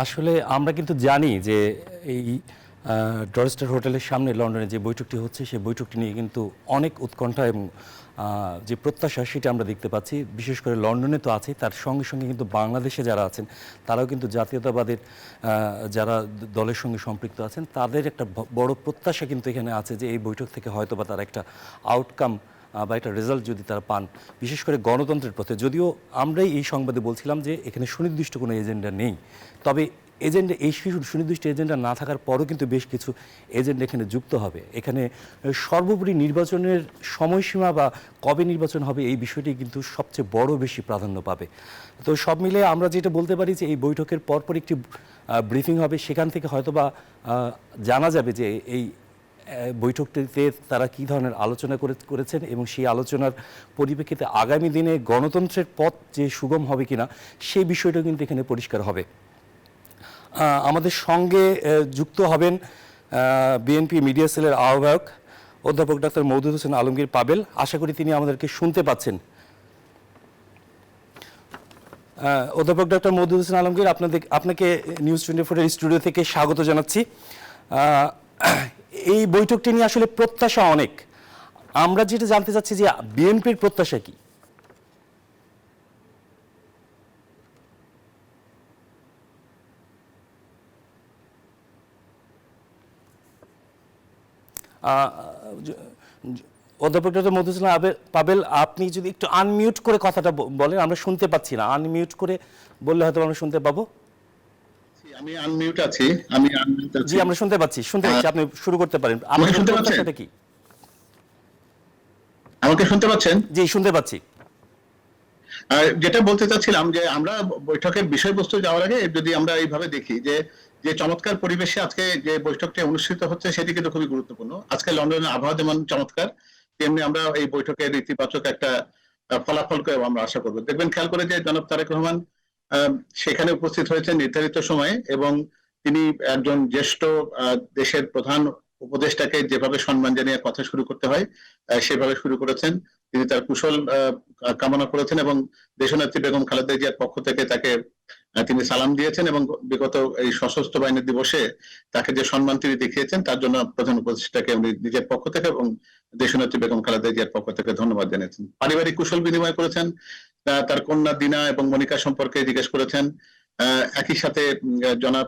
আসলে আমরা কিন্তু জানি যে এই ডরস্টার হোটেলের সামনে লন্ডনে যে বৈঠকটি হচ্ছে সেই বৈঠকটি নিয়ে কিন্তু অনেক উৎকণ্ঠা এবং যে প্রত্যাশা সেটা আমরা দেখতে পাচ্ছি। বিশেষ করে লন্ডনে তো আছে, তার সঙ্গে সঙ্গে কিন্তু বাংলাদেশে যারা আছেন তারাও কিন্তু জাতীয়তাবাদের যারা দলের সঙ্গে সম্পৃক্ত আছেন তাদের একটা বড় প্রত্যাশা কিন্তু এখানে আছে যে এই বৈঠক থেকে হয়তো বা তারা একটা আউটকাম বা একটা রেজাল্ট যদি তারা পান, বিশেষ করে গণতন্ত্রের পথে। যদিও আমরাই এই সংবাদে বলছিলাম যে এখানে সুনির্দিষ্ট কোনো এজেন্ডা নেই, তবে এজেন্ডা এই সুনির্দিষ্ট এজেন্ডা না থাকার পরও কিন্তু বেশ কিছু এজেন্ডা এখানে যুক্ত হবে। এখানে সর্বোপরি নির্বাচনের সময়সীমা বা কবে নির্বাচন হবে এই বিষয়টি কিন্তু সবচেয়ে বড় বেশি প্রাধান্য পাবে। তো সব মিলে আমরা যেটা বলতে পারি যে এই বৈঠকের পরপর একটি ব্রিফিং হবে, সেখান থেকে হয়তোবা জানা যাবে যে এই বৈঠকটিতে তারা কী ধরনের আলোচনা করেছেন এবং সেই আলোচনার পরিপ্রেক্ষিতে আগামী দিনে গণতন্ত্রের পথ যে সুগম হবে কিনা সেই বিষয়টা কিন্তু এখানে পরিষ্কার হবে। আমাদের সঙ্গে যুক্ত হবেন বিএনপি মিডিয়া সেলের আহ্বায়ক অধ্যাপক ডাক্তার মওদুদ হোসেন আলমগীর পাবেল। আশা করি তিনি আমাদেরকে শুনতে পাচ্ছেন। অধ্যাপক ডাক্তার মওদুদ হোসেন আলমগীর, আপনাকে নিউজ 24-এর স্টুডিও থেকে স্বাগত জানাচ্ছি। এই বৈঠকটি নিয়ে আসলে প্রত্যাশা অনেক, আমরা যেটা জানতে চাচ্ছি যে বিএনপির প্রত্যাশা কি? অধ্যাপক ডক্টর মওদুদ হোসেন পাবেল, আপনি যদি একটু আনমিউট করে কথাটা বলেন, আমরা শুনতে পাচ্ছি না। আনমিউট করে বললে হয়তো আমরা শুনতে পাবো। আমি আনমিউট আছি। আমি আনমিউট আছি। জি, আমরা শুনতে পাচ্ছি। আপনি শুরু করতে পারেন। আমাকে শুনতে পাচ্ছেন? সেটা কি? আমাকে শুনতে পাচ্ছেন? জি, শুনতে পাচ্ছি। যেটা বলতে চাচ্ছিলাম যে আমরা বৈঠকের বিষয়বস্তু যাওয়ার আগে যদি আমরা এইভাবে দেখি যে যে চমৎকার পরিবেশে আজকে যে বৈঠকটি অনুষ্ঠিত হচ্ছে সেটি কিন্তু খুবই গুরুত্বপূর্ণ। আজকে লন্ডনের আবহাওয়া যেমন চমৎকার, তেমনি আমরা এই বৈঠকের ইতিবাচক একটা ফলাফলকে আমরা আশা করবো। দেখবেন খেয়াল করে যে জনাব তারেক রহমান সেখানে উপস্থিত হয়েছেন নির্ধারিত সময়ে, এবং তিনি একজন জ্যেষ্ঠ দেশের প্রধান উপদেষ্টাকে যেভাবে সম্মান জানিয়ে কথা শুরু করতে হয় সেভাবে শুরু করেছেন। তিনি তার কুশল কামনা করেছেন এবং দেশনেত্রী বেগম খালেদা জিয়ার পক্ষ থেকে তাকে তিনি সালাম দিয়েছেন, এবং বিগত এই সশস্ত্র বাহিনী দিবসে তাকে যে সম্মান তিনি দেখিয়েছেন তার জন্য প্রধান উপদেষ্টাকে উনি নিজের পক্ষ থেকে এবং দেশনেত্রী বেগম খালেদা জিয়ার পক্ষ থেকে ধন্যবাদ জানিয়েছেন। পারিবারিক কুশল বিনিময় করেছেন, তার কন্যা দিনা এবং মনিকা সম্পর্কে জিজ্ঞেস করেছেন। একই সাথে জনাব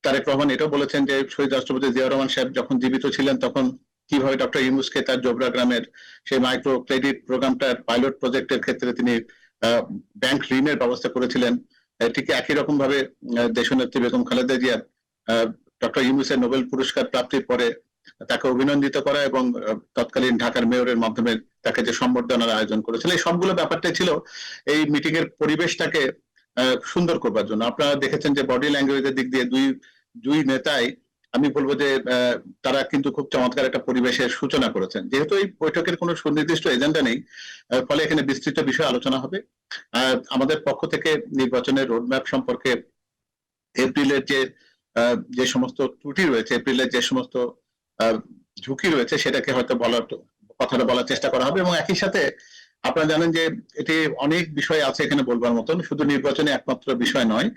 তারেক রহমান এটাও বলেছেন যে শহীদ রাষ্ট্রপতি জিয়াউর রহমান সাহেব যখন জীবিত ছিলেন তখন কিভাবে ডক্টর ইউনূসকে তার জোবরা গ্রামের সেই মাইক্রো ক্রেডিট প্রোগ্রামটার পাইলট প্রজেক্টের ক্ষেত্রে তিনি ব্যাংক ঋণের ব্যবস্থা করেছিলেন। ঠিক একই রকম ভাবে দেশনেত্রী বেগম খালেদা জিয়া ডক্টর ইউনূসের নোবেল পুরস্কার প্রাপ্তির পরে তাকে অভিনন্দিত করা এবং তৎকালীন ঢাকার মেয়রের মাধ্যমে তাকে যে সম্বর্ধনার আয়োজন করেছিল, এই সবগুলো ব্যাপারটাই ছিল এই মিটিং এর পরিবেশটাকে সুন্দর করবার জন্য। আপনারা দেখেছেন যে বডি ল্যাঙ্গুয়েজের দিক দিয়ে দুই নেতাই আমি বলবো যে তারা কিন্তু খুব চমৎকার একটা পরিবেশের সূচনা করেছেন। যেহেতু এই বৈঠকের কোনো সুনির্দিষ্ট এজেন্ডা নেই, ফলে এখানে বিস্তৃত বিষয় আলোচনা হবে। আমাদের পক্ষ থেকে নির্বাচনের রোডম্যাপ সম্পর্কে এপ্রিলের যে সমস্ত ত্রুটি রয়েছে, এপ্রিলের যে সমস্ত ঝুঁকি রয়েছে সেটাকে হয়তো কথাটা বলার চেষ্টা করা হবে। এবং একই সাথে আপনারা জানেন যে এটি অনেক বিষয় আছে এখানে বলবার মতন, শুধু নির্বাচনে একমাত্র বিষয় নয়।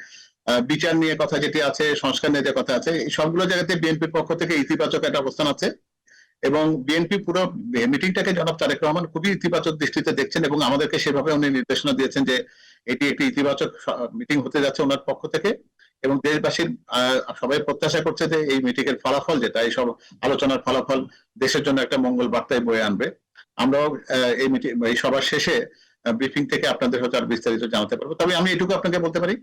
বিচার নিয়ে কথা যেটি আছে, সংস্কার নিয়ে যে কথা আছে, এই সবগুলো জায়গাতে বিএনপির পক্ষ থেকে ইতিবাচক একটা অবস্থান আছে এবং বিএনপি পুরো মিটিংটাকে জনাব তারেক রহমান খুবই ইতিবাচক দৃষ্টিতে দেখছেন এবং আমাদেরকে সেভাবে উনি নির্দেশনা দিয়েছেন যে এটি একটি ইতিবাচক মিটিং হতে যাচ্ছে ওনার পক্ষ থেকে। এবং দেশবাসীর সবাই প্রত্যাশা করছে যে এই মিটিং এর ফলাফল যেটা, এই সব আলোচনার ফলাফল দেশের জন্য একটা মঙ্গল বার্তায় বয়ে আনবে। আমরাও এই মিটিং এই সবার শেষে ব্রিফিং থেকে আপনাদের হয়তো আর বিস্তারিত জানাতে পারবো। তবে আমি এটুকু আপনাকে বলতে পারি,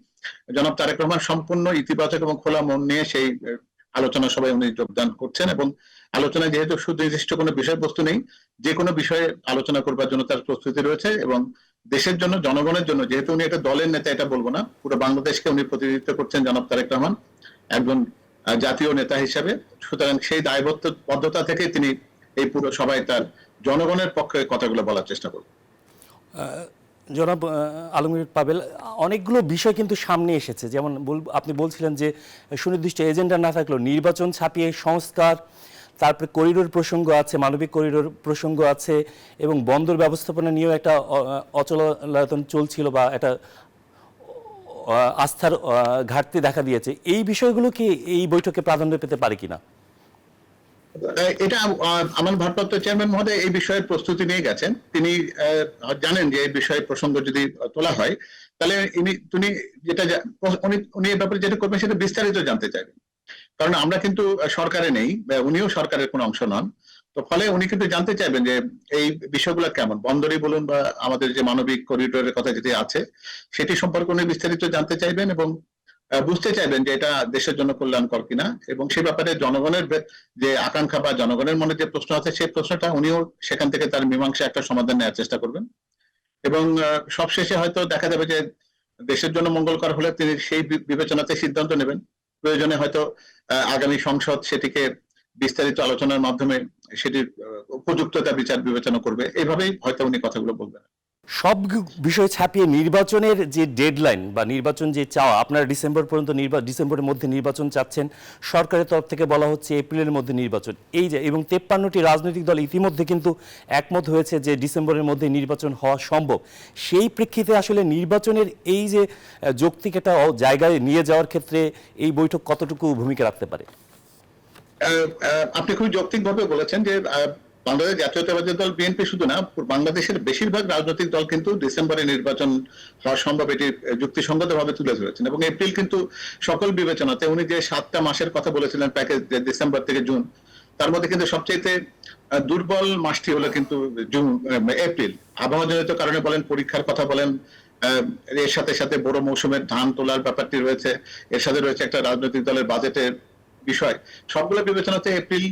জনাব তারেক রহমান সম্পূর্ণ ইতিবাচক এবং খোলা মন নিয়ে সেই আলোচনা সবাই উনি যোগদান করছেন এবং আলোচনায় যেহেতু সুনির্দিষ্ট কোনো বিষয়বস্তু নেই, যে কোনো বিষয়ে আলোচনা করবার জন্য তার প্রস্তুতি রয়েছে। এবং দেশের জন্য, জনগণের জন্য, যেহেতু উনি একটা দলের নেতা এটা বলবো না, পুরো বাংলাদেশকে উনি প্রতিনিধিত্ব করছেন জনাব তারেক রহমান একজন জাতীয় নেতা হিসেবে, সুতরাং সেই দায়বদ্ধতা থেকে তিনি এই পুরো সবাই তার জনগণের পক্ষে কথাগুলো বলার চেষ্টা করবেন। জনাব আলমগীর পাবেল, অনেকগুলো বিষয় কিন্তু সামনে এসেছে, যেমন আপনি বলছিলেন যে সুনির্দিষ্ট এজেন্ডা না থাকলেও নির্বাচন ছাপিয়ে সংস্কার, তারপরে করিডোর প্রসঙ্গ আছে, মানবিক করিডোর প্রসঙ্গ আছে এবং বন্দর ব্যবস্থাপনা নিয়েও একটা অচলায়তন চলছিল বা একটা আস্থার ঘাটতি দেখা দিয়েছে, এই বিষয়গুলো কি এই বৈঠকে প্রাধান্য পেতে পারে কিনা? এটা আমার ভারপ্রাপ্ত চেয়ারম্যান মহোদয় এই বিষয়ে প্রস্তুতি নিয়ে গেছেন। তিনি জানেন যে এই বিষয়ে প্রসঙ্গ যদি তোলা হয় তাহলে তিনি যেটা উনি এই ব্যাপারে যেটা করবেন সেটা বিস্তারিত জানতে চাইবেন, কারণ আমরা কিন্তু সরকারে নেই, উনিও সরকারের কোনো অংশ নন। তো ফলে উনি কিন্তু জানতে চাইবেন যে এই বিষয়গুলো কেমন, বন্দরই বলুন বা আমাদের যে মানবিক করিডোরের কথা যেটি আছে সেটি সম্পর্কে উনি বিস্তারিত জানতে চাইবেন এবং বুঝতে চাইবেন যে এটা দেশের জন্য কল্যাণকর কিনা, এবং সেই ব্যাপারে জনগণের যে আকাঙ্ক্ষা বা জনগণের মনে যে প্রশ্ন আছে সেই প্রশ্নটা উনিও সেখান থেকে তার মীমাংসা একটা সমাধান নেওয়ার চেষ্টা করবেন। এবং সবশেষে হয়তো দেখা যাবে যে দেশের জন্য মঙ্গলকর হলে তিনি সেই বিবেচনাতে সিদ্ধান্ত নেবেন। প্রয়োজনে হয়তো আগামী সংসদ সেটিকে বিস্তারিত আলোচনার মাধ্যমে সেটির উপযুক্ততা বিচার বিবেচনা করবে, এইভাবেই হয়তো উনি কথাগুলো বলবেন। সব বিষয় ছাপিয়ে নির্বাচনের যে ডেডলাইন বা নির্বাচন যে চাওয়া, আপনারা ডিসেম্বর পর্যন্ত ডিসেম্বরের মধ্যে নির্বাচন চাচ্ছেন, সরকারের তরফ থেকে বলা হচ্ছে এপ্রিলের মধ্যে নির্বাচন, এই যে এবং 53টি রাজনৈতিক দল ইতিমধ্যে কিন্তু একমত হয়েছে যে ডিসেম্বরের মধ্যে নির্বাচন হওয়া সম্ভব। সেই প্রেক্ষিতে আসলে নির্বাচনের এই যে যৌক্তিক একটা জায়গায় নিয়ে যাওয়ার ক্ষেত্রে এই বৈঠক কতটুকু ভূমিকা রাখতে পারে? আপনি খুব যৌক্তিকভাবে বলেছেন যে বাংলাদেশ জাতীয়তাবাদী দল বিএনপি শুধু না, বাংলাদেশের বেশিরভাগ রাজনৈতিক দল কিন্তু ডিসেম্বরে নির্বাচন হওয়া সম্ভব এটি যুক্তিসঙ্গতভাবে তুলে ধরেছেন। এবং এপ্রিল কিন্তু সকল বিবেচনাতে উনি যে 7টা মাসের কথা বলেছিলেন প্যাকেজ, ডিসেম্বর থেকে জুন, তার মধ্যে কিন্তু সবচেয়ে দুর্বল মাসটি হলো কিন্তু এপ্রিল। আবহাওয়াজনিত কারণে বলেন, পরীক্ষার কথা বলেন, এর সাথে সাথে বড় মৌসুমের ধান তোলার ব্যাপারটি রয়েছে, এর সাথে রয়েছে একটা রাজনৈতিক দলের বাজেটের বিষয়। সবগুলো বিবেচনাতে এপ্রিল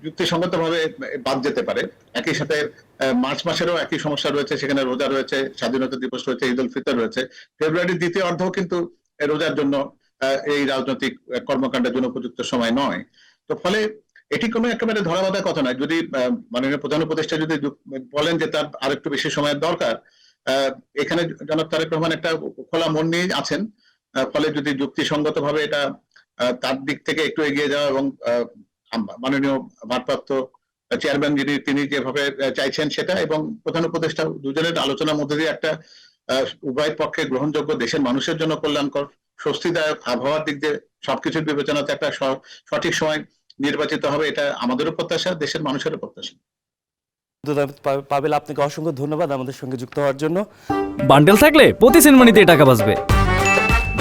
যুক্তিসঙ্গত ভাবে বাদ যেতে পারে। একই সাথে মার্চ মাসেরও একই সমস্যা রয়েছে, সেখানে রোজা রয়েছে, স্বাধীনতা দিবস রয়েছে, ঈদ উল ফিতর রয়েছে। ফেব্রুয়ারির দ্বিতীয় অর্ধও কিন্তু রোজার জন্য এই রাজনৈতিক কর্মকাণ্ডের জন্য উপযুক্ত সময় নয়। তো ফলে এটি কোনো একেবারে ধরাবাঁধা কথা নয়। যদি মাননীয় প্রধান উপদেষ্টা যদি বলেন যে তার আরেকটু বেশি সময়ের দরকার, এখানে জনাব তারেক রহমান একটা খোলা মন নিয়ে আছেন। ফলে যদি যুক্তিসঙ্গত ভাবে এটা তার দিক থেকে একটু এগিয়ে যাওয়া এবং মাননীয় ভারপ্রাপ্ত চেয়ারম্যান তিনি যেভাবে চাইছেন সেটা, এবং প্রধান উপদেষ্টা দুজনের আলোচনার মধ্যে দিয়ে একটা উভয় পক্ষে গ্রহণযোগ্য, দেশের মানুষের জন্য কল্যাণকর, স্বস্তিদায়ক আবহাওয়ার দিক দিয়ে সবকিছুর বিবেচনাতে একটা সঠিক সময় নির্বাচিত হবে, এটা আমাদেরও প্রত্যাশা, দেশের মানুষেরও প্রত্যাশা। পাবেল, আপনাকে অসংখ্য ধন্যবাদ আমাদের সঙ্গে যুক্ত হওয়ার জন্য। বান্ডেল থাকলে প্রতি সেনমানিতে টাকা বাঁচবে।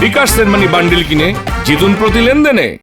বিকাশ সেনমানি বান্ডিল কিনে জিতুন প্রতি লেনদেনে।